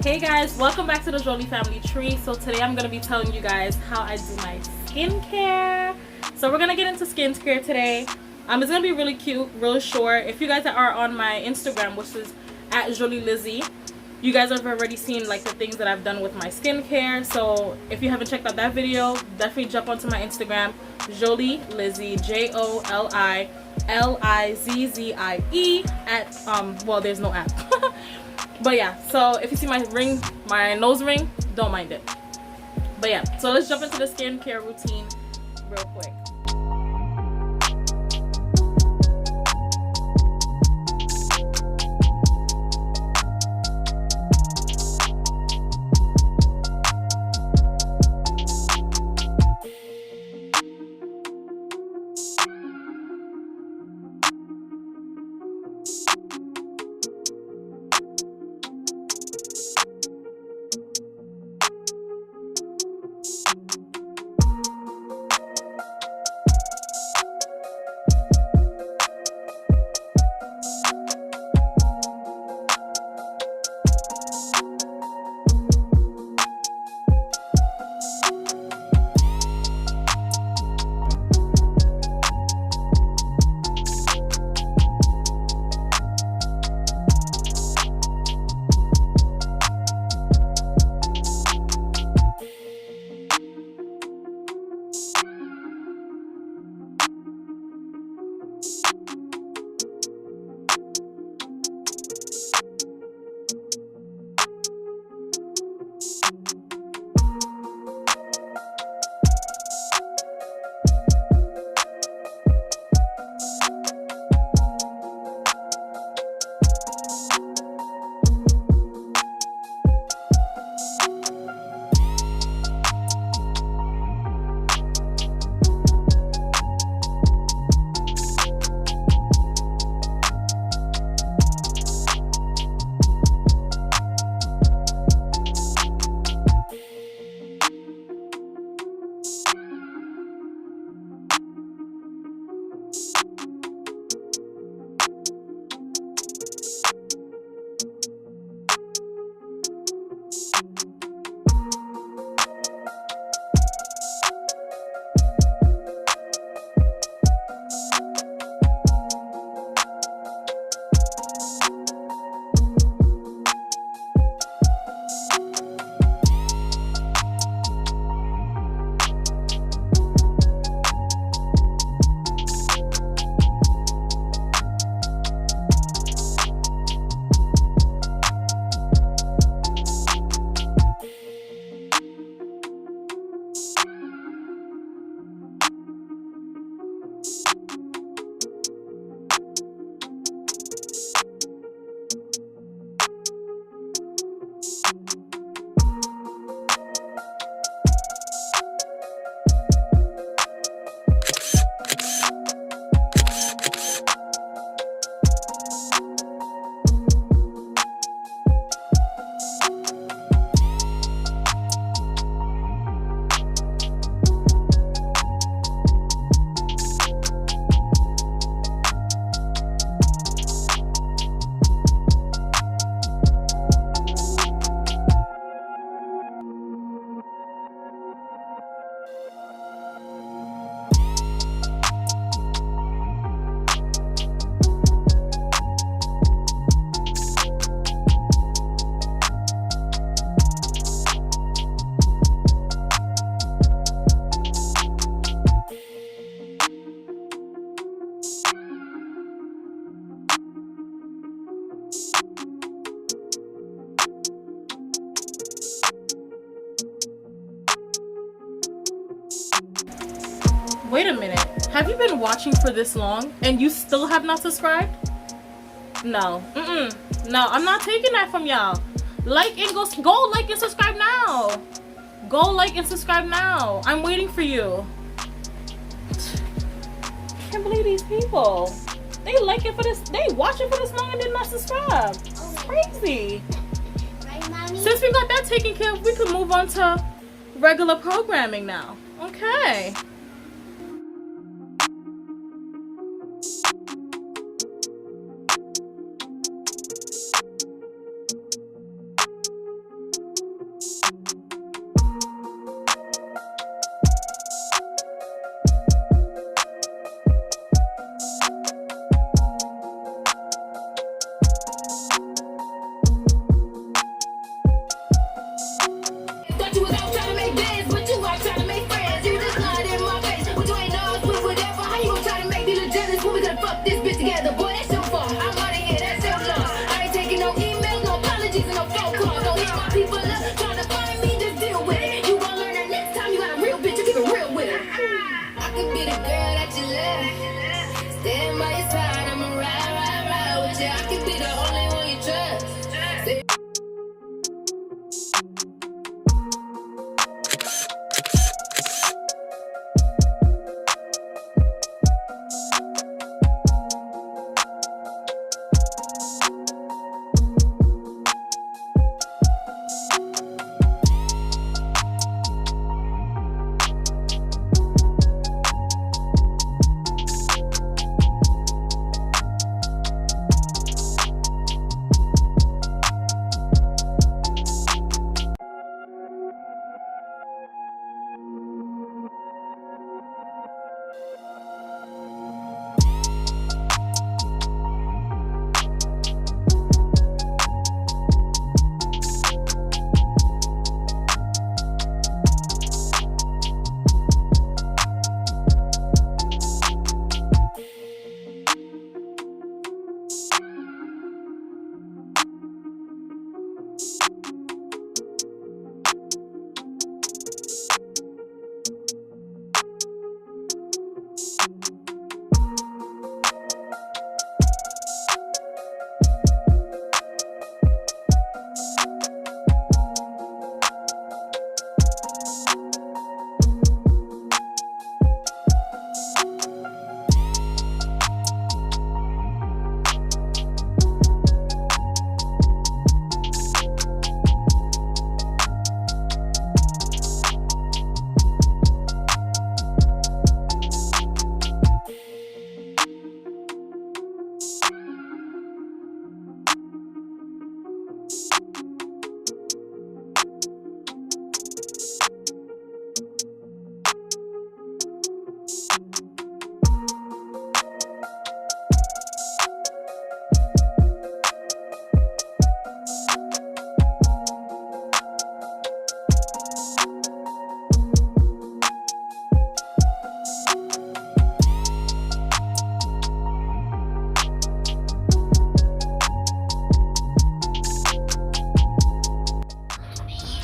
Hey guys, welcome back to the Joli family tree. So today I'm going to be telling you guys how I do my skincare. So we're going to get into skincare today. It's going to be really cute, really short. If you guys are on my Instagram, which is at Joli Lizzie, you guys have already seen like the things that I've done with my skincare. So if you haven't checked out that video, definitely jump onto my Instagram, Joli Lizzie, JoliLizzie at well, there's no app. But yeah, so if you see my ring, my nose ring, don't mind it. But yeah, so let's jump into the skincare routine real quick. Wait a minute. Have you been watching for this long and you still have not subscribed? No. No, I'm not taking that from y'all. Like and go like and subscribe now. Go like and subscribe now. I'm waiting for you. I can't believe these people. They like it for this. They watch it for this long and did not subscribe. It's crazy. Right, Mommy? Since we got that taken care of, we could move on to regular programming now. Okay.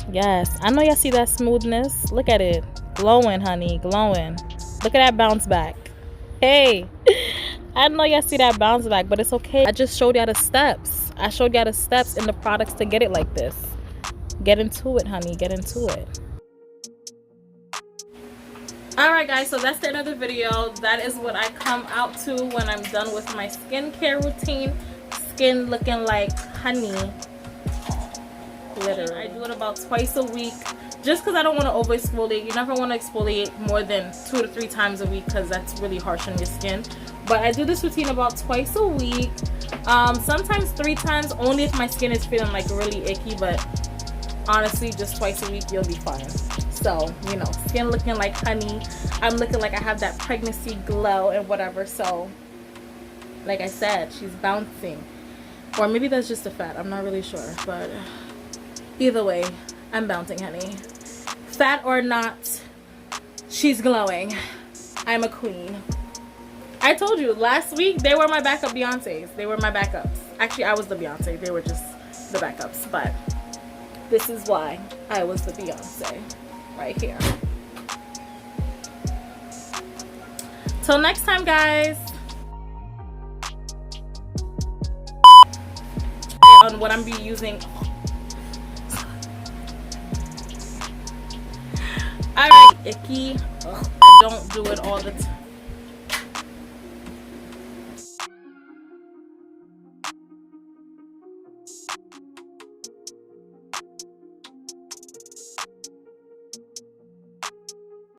Yes, I know y'all see that smoothness. Look at it. Glowing, honey. Glowing. Look at that bounce back. Hey. I know y'all see that bounce back, but it's okay. I just showed y'all the steps. I showed y'all the steps in the products to get it like this. Get into it, honey. Get into it. Alright guys, so that's the end of the video. That is what I come out to when I'm done with my skincare routine. Skin looking like honey. Literally. I do it about twice a week just because I don't want to over exfoliate. You never want to exfoliate more than 2 to 3 times a week because that's really harsh on your skin. But I do this routine about twice a week, sometimes 3 times, only if my skin is feeling like really icky. But honestly, just twice a week you'll be fine. So, you know, skin looking like honey. I'm looking like I have that pregnancy glow and whatever. So like I said, she's bouncing, or maybe that's just a fat, I'm not really sure. But either way, I'm bouncing, honey. Fat or not, she's glowing. I'm a queen. I told you last week they were my backup Beyoncés. They were my backups. Actually, I was the Beyonce. They were just the backups. But this is why I was the Beyonce right here. Till next time, guys. On what I'm be using. Alright, icky. Ugh, I don't do it all the time.